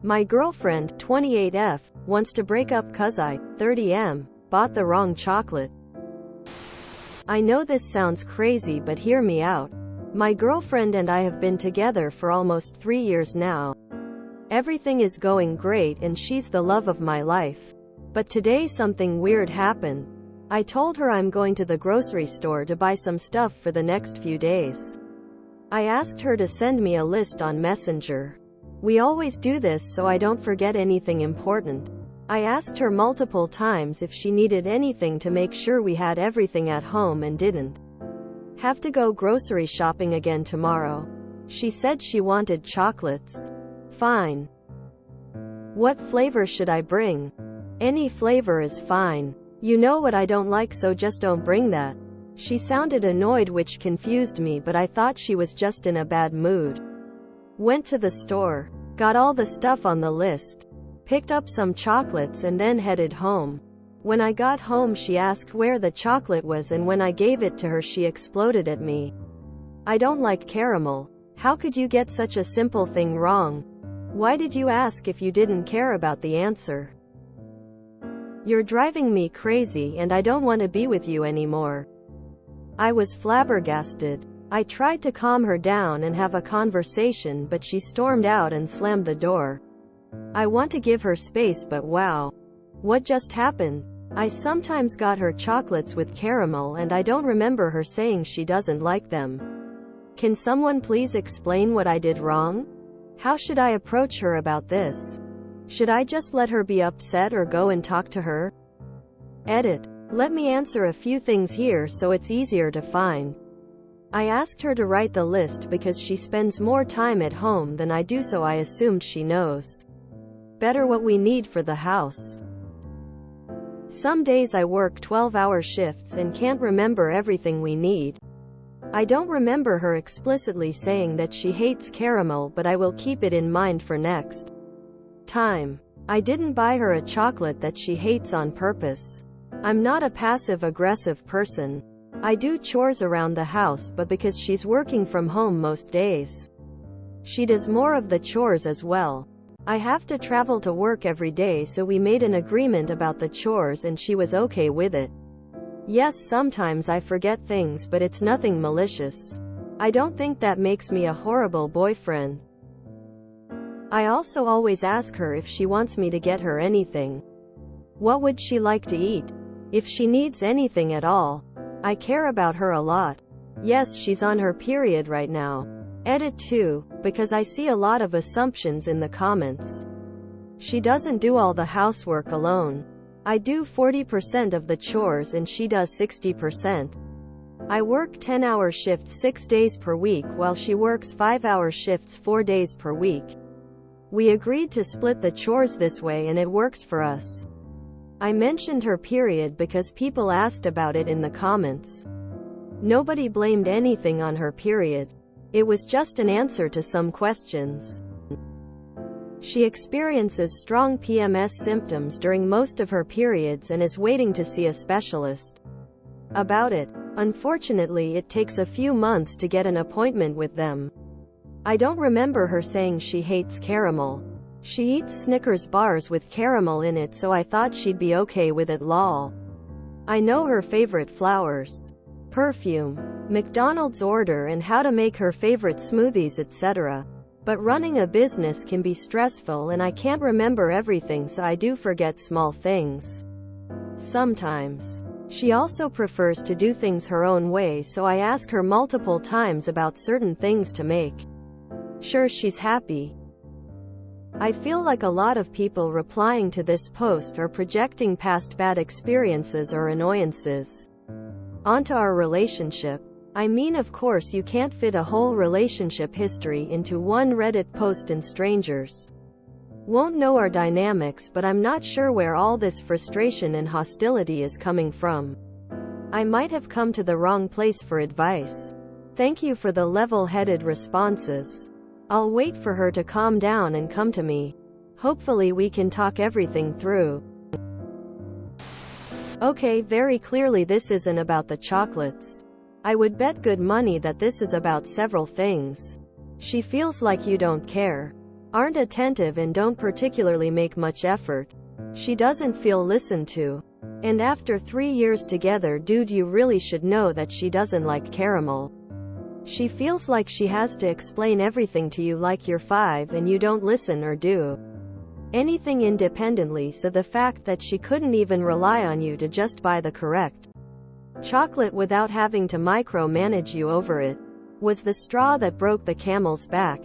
My girlfriend, 28F, wants to break up 'cause I, 30M, bought the wrong chocolate. I know this sounds crazy, but hear me out. My girlfriend and I have been together for almost 3 years now. Everything is going great and she's the love of my life. But today something weird happened. I told her I'm going to the grocery store to buy some stuff for the next few days. I asked her to send me a list on Messenger. We always do this so I don't forget anything important. I asked her multiple times if she needed anything to make sure we had everything at home and didn't have to go grocery shopping again tomorrow. She said she wanted chocolates. Fine. What flavor should I bring? Any flavor is fine. You know what I don't like, so just don't bring that. She sounded annoyed, which confused me, but I thought she was just in a bad mood. Went to the store, got all the stuff on the list, picked up some chocolates and then headed home. When I got home she asked where the chocolate was, and when I gave it to her she exploded at me. I don't like caramel. How could you get such a simple thing wrong? Why did you ask if you didn't care about the answer? You're driving me crazy and I don't want to be with you anymore. I was flabbergasted. I tried to calm her down and have a conversation, but she stormed out and slammed the door. I want to give her space, but wow. What just happened? I sometimes got her chocolates with caramel and I don't remember her saying she doesn't like them. Can someone please explain what I did wrong? How should I approach her about this? Should I just let her be upset or go and talk to her? Edit. Let me answer a few things here so it's easier to find. I asked her to write the list because she spends more time at home than I do, so I assumed she knows better what we need for the house. Some days I work 12-hour shifts and can't remember everything we need. I don't remember her explicitly saying that she hates caramel, but I will keep it in mind for next time. I didn't buy her a chocolate that she hates on purpose. I'm not a passive-aggressive person. I do chores around the house, but because she's working from home most days, she does more of the chores as well. I have to travel to work every day, so we made an agreement about the chores and she was okay with it. Yes, sometimes I forget things, but it's nothing malicious. I don't think that makes me a horrible boyfriend. I also always ask her if she wants me to get her anything. What would she like to eat? If she needs anything at all. I care about her a lot. Yes, she's on her period right now. Edit 2, because I see a lot of assumptions in the comments. She doesn't do all the housework alone. I do 40% of the chores and she does 60%. I work 10-hour shifts 6 days per week while she works 5-hour shifts 4 days per week. We agreed to split the chores this way and it works for us. I mentioned her period because people asked about it in the comments. Nobody blamed anything on her period. It was just an answer to some questions. She experiences strong PMS symptoms during most of her periods and is waiting to see a specialist about it. Unfortunately, it takes a few months to get an appointment with them. I don't remember her saying she hates caramel. She eats Snickers bars with caramel in it, so I thought she'd be okay with it, lol. I know her favorite flowers, perfume, McDonald's order, and how to make her favorite smoothies, etc. But running a business can be stressful and I can't remember everything, so I do forget small things sometimes. She also prefers to do things her own way, so I ask her multiple times about certain things to make sure she's happy. I feel like a lot of people replying to this post are projecting past bad experiences or annoyances onto our relationship. I mean, of course you can't fit a whole relationship history into one Reddit post and strangers won't know our dynamics, but I'm not sure where all this frustration and hostility is coming from. I might have come to the wrong place for advice. Thank you for the level-headed responses. I'll wait for her to calm down and come to me. Hopefully we can talk everything through. Okay, very clearly this isn't about the chocolates. I would bet good money that this is about several things. She feels like you don't care. aren't attentive and don't particularly make much effort. She doesn't feel listened to. And after 3 years together, dude, you really should know that she doesn't like caramel. She feels like she has to explain everything to you like you're 5 and you don't listen or do anything independently, so the fact that she couldn't even rely on you to just buy the correct chocolate without having to micromanage you over it was the straw that broke the camel's back.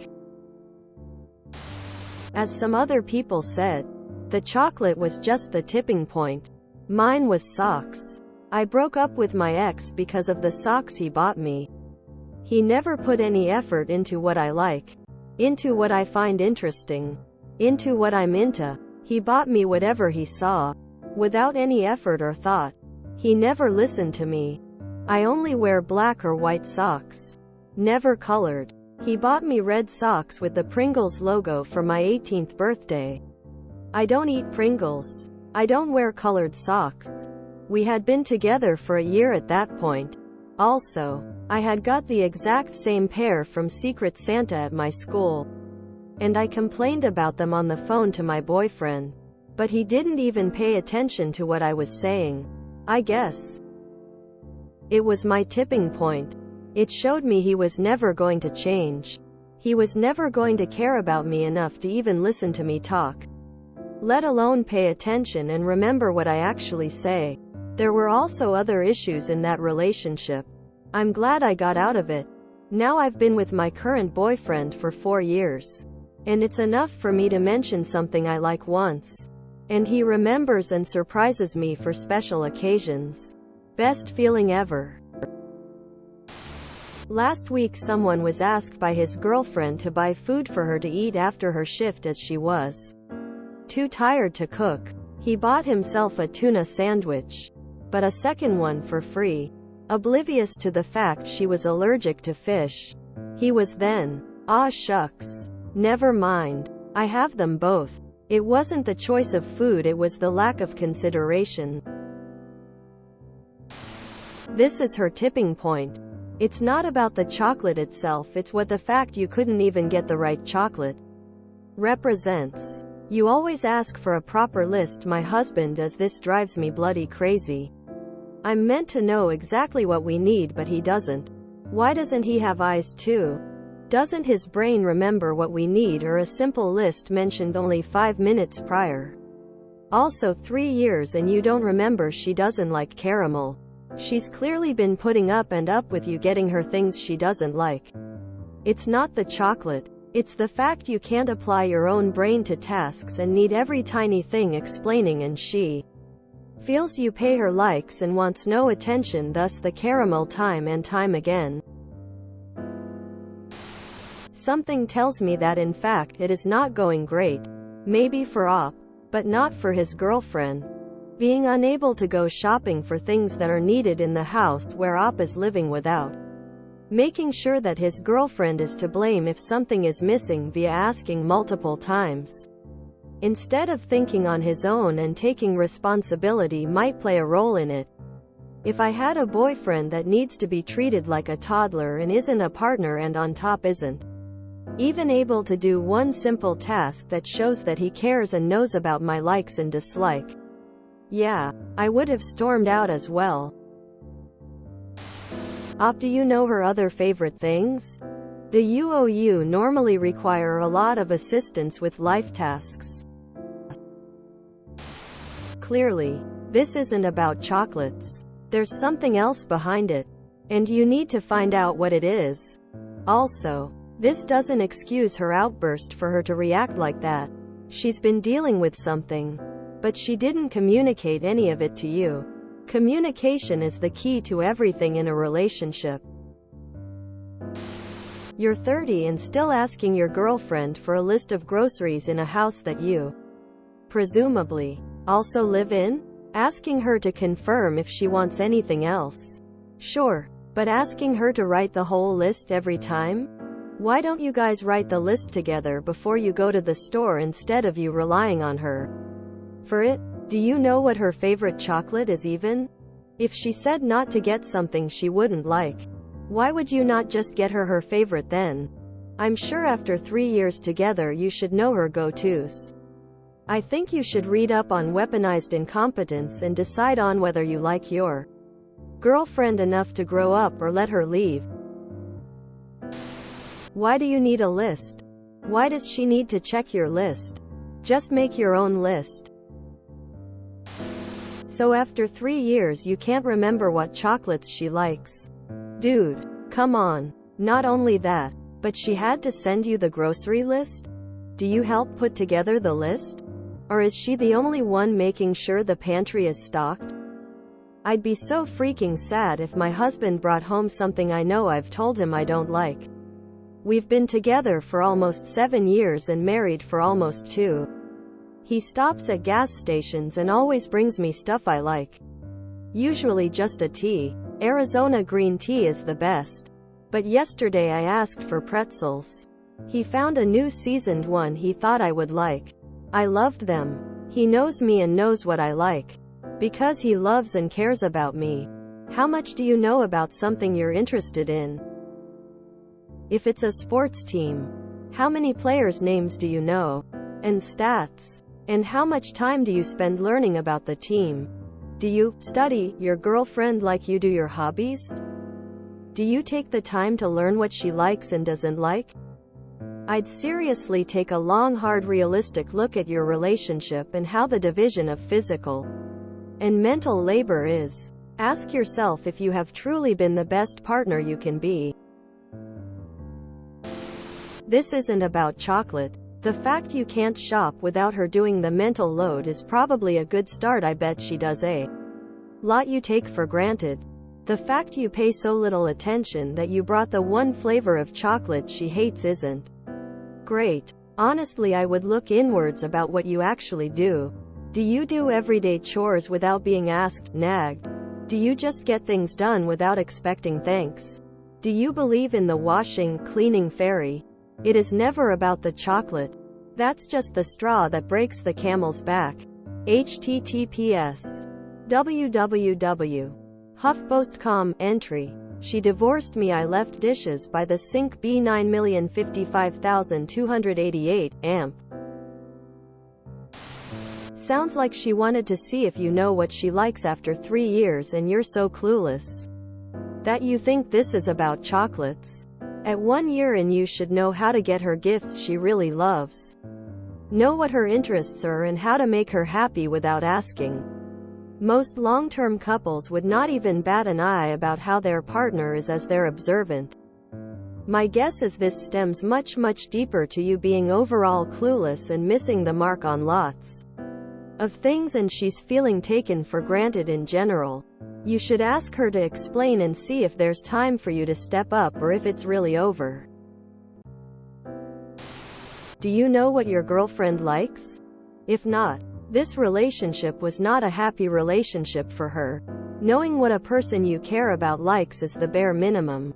As some other people said, the chocolate was just the tipping point. Mine was socks. I broke up with my ex because of the socks he bought me. He never put any effort into what I like, into what I find interesting, into what I'm into. He bought me whatever he saw, without any effort or thought. He never listened to me. I only wear black or white socks, never colored. He bought me red socks with the Pringles logo for my 18th birthday. I don't eat Pringles. I don't wear colored socks. We had been together for a year at that point. Also, I had got the exact same pair from Secret Santa at my school, and I complained about them on the phone to my boyfriend. But he didn't even pay attention to what I was saying. I guess it was my tipping point. It showed me he was never going to change. He was never going to care about me enough to even listen to me talk, let alone pay attention and remember what I actually say. There were also other issues in that relationship. I'm glad I got out of it. Now I've been with my current boyfriend for 4 years. And it's enough for me to mention something I like once, and he remembers and surprises me for special occasions. Best feeling ever. Last week someone was asked by his girlfriend to buy food for her to eat after her shift as she was too tired to cook. He bought himself a tuna sandwich, but a second one for free, oblivious to the fact she was allergic to fish. He was then, "Ah shucks. Never mind. I have them both." It wasn't the choice of food, it was the lack of consideration. This is her tipping point. It's not about the chocolate itself, it's what the fact you couldn't even get the right chocolate represents. You always ask for a proper list. My husband does this, drives me bloody crazy. I'm meant to know exactly what we need, but he doesn't. Why doesn't he have eyes too? Doesn't his brain remember what we need, or a simple list mentioned only 5 minutes prior? Also 3 years and you don't remember she doesn't like caramel. She's clearly been putting up and up with you getting her things she doesn't like. It's not the chocolate. It's the fact you can't apply your own brain to tasks and need every tiny thing explaining, and she feels you pay her likes and wants no attention, thus the caramel time and time again. Something tells me that in fact it is not going great. Maybe for Op, but not for his girlfriend. Being unable to go shopping for things that are needed in the house where Op is living without making sure that his girlfriend is to blame if something is missing via asking multiple times, instead of thinking on his own and taking responsibility, might play a role in it. If I had a boyfriend that needs to be treated like a toddler and isn't a partner, and on top isn't even able to do one simple task that shows that he cares and knows about my likes and dislike, yeah, I would have stormed out as well. Op, do you know her other favorite things? The UOU normally require a lot of assistance with life tasks. Clearly, this isn't about chocolates. There's something else behind it, and you need to find out what it is. Also, this doesn't excuse her outburst for her to react like that. She's been dealing with something, but she didn't communicate any of it to you. Communication is the key to everything in a relationship. You're 30 and still asking your girlfriend for a list of groceries in a house that you presumably also live in? Asking her to confirm if she wants anything else. Sure, but asking her to write the whole list every time? Why don't you guys write the list together before you go to the store instead of you relying on her for it? Do you know what her favorite chocolate is even? If she said not to get something she wouldn't like, why would you not just get her favorite then? I'm sure after 3 years together you should know her go-tos. I think you should read up on weaponized incompetence and decide on whether you like your girlfriend enough to grow up or let her leave. Why do you need a list? Why does she need to check your list? Just make your own list. So after 3 years you can't remember what chocolates she likes. Dude, come on. Not only that, but she had to send you the grocery list? Do you help put together the list? Or is she the only one making sure the pantry is stocked? I'd be so freaking sad if my husband brought home something I know I've told him I don't like. We've been together for almost 7 years and married for almost 2. He stops at gas stations and always brings me stuff I like. Usually just a tea. Arizona green tea is the best. But yesterday I asked for pretzels. He found a new seasoned one he thought I would like. I loved them. He knows me and knows what I like. Because he loves and cares about me. How much do you know about something you're interested in? If it's a sports team, how many players' names do you know? And stats? And how much time do you spend learning about the team? Do you study your girlfriend like you do your hobbies? Do you take the time to learn what she likes and doesn't like? I'd seriously take a long, hard, realistic look at your relationship and how the division of physical and mental labor is. Ask yourself if you have truly been the best partner you can be. This isn't about chocolate. The fact you can't shop without her doing the mental load is probably a good start. I bet she does a lot you take for granted. The fact you pay so little attention that you brought the one flavor of chocolate she hates isn't great. Honestly, I would look inwards about what you actually do. Do you do everyday chores without being asked, nagged? Do you just get things done without expecting thanks? Do you believe in the washing, cleaning fairy? It is never about the chocolate. That's just the straw that breaks the camel's back. https www.huffpost.com entry. She divorced me. I left dishes by the sink. B9055288 amp. Sounds like she wanted to see if you know what she likes after 3 years and you're so clueless that you think this is about chocolates. At 1 year in, you should know how to get her gifts she really loves. Know what her interests are and how to make her happy without asking. Most long-term couples would not even bat an eye about how their partner is as they're observant. My guess is this stems much deeper to you being overall clueless and missing the mark on lots of things, and she's feeling taken for granted in general. You should ask her to explain and see if there's time for you to step up or if it's really over. Do you know what your girlfriend likes? If not, this relationship was not a happy relationship for her. Knowing what a person you care about likes is the bare minimum.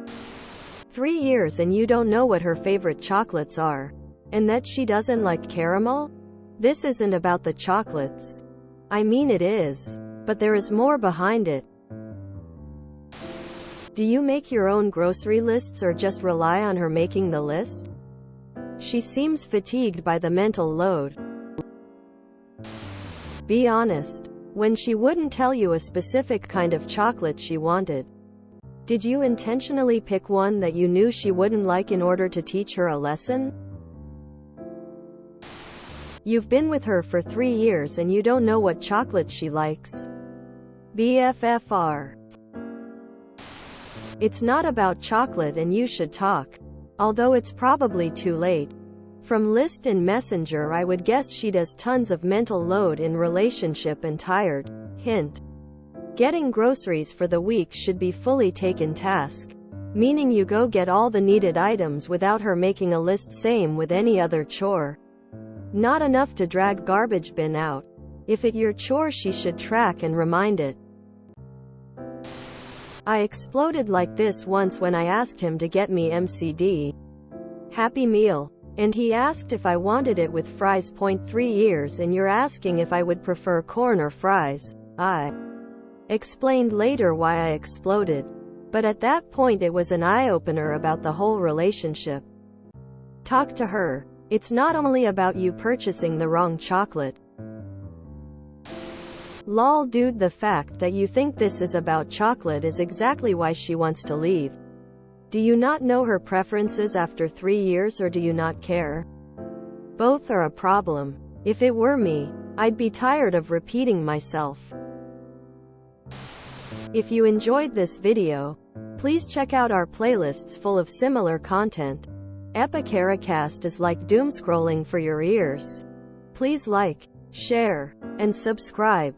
3 years and you don't know what her favorite chocolates are. And that she doesn't like caramel? This isn't about the chocolates. I mean, it is. But there is more behind it. Do you make your own grocery lists or just rely on her making the list? She seems fatigued by the mental load. Be honest. When she wouldn't tell you a specific kind of chocolate she wanted, did you intentionally pick one that you knew she wouldn't like in order to teach her a lesson? You've been with her for 3 years and you don't know what chocolate she likes. BFFR. It's not about chocolate and you should talk. Although it's probably too late. From list and messenger, I would guess she does tons of mental load in relationship and tired. Hint. Getting groceries for the week should be fully taken task. Meaning you go get all the needed items without her making a list. Same with any other chore. Not enough to drag garbage bin out. If it's your chore, she should track and remind it. I exploded like this once when I asked him to get me MCD Happy Meal. And he asked if I wanted it with fries. 3 years and you're asking if I would prefer corn or fries. I explained later why I exploded. But at that point it was an eye-opener about the whole relationship. Talk to her. It's not only about you purchasing the wrong chocolate. Lol dude, the fact that you think this is about chocolate is exactly why she wants to leave. Do you not know her preferences after 3 years, or do you not care? Both are a problem. If it were me, I'd be tired of repeating myself. If you enjoyed this video, please check out our playlists full of similar content. Epicaricast is like doom scrolling for your ears. Please like, share, and subscribe.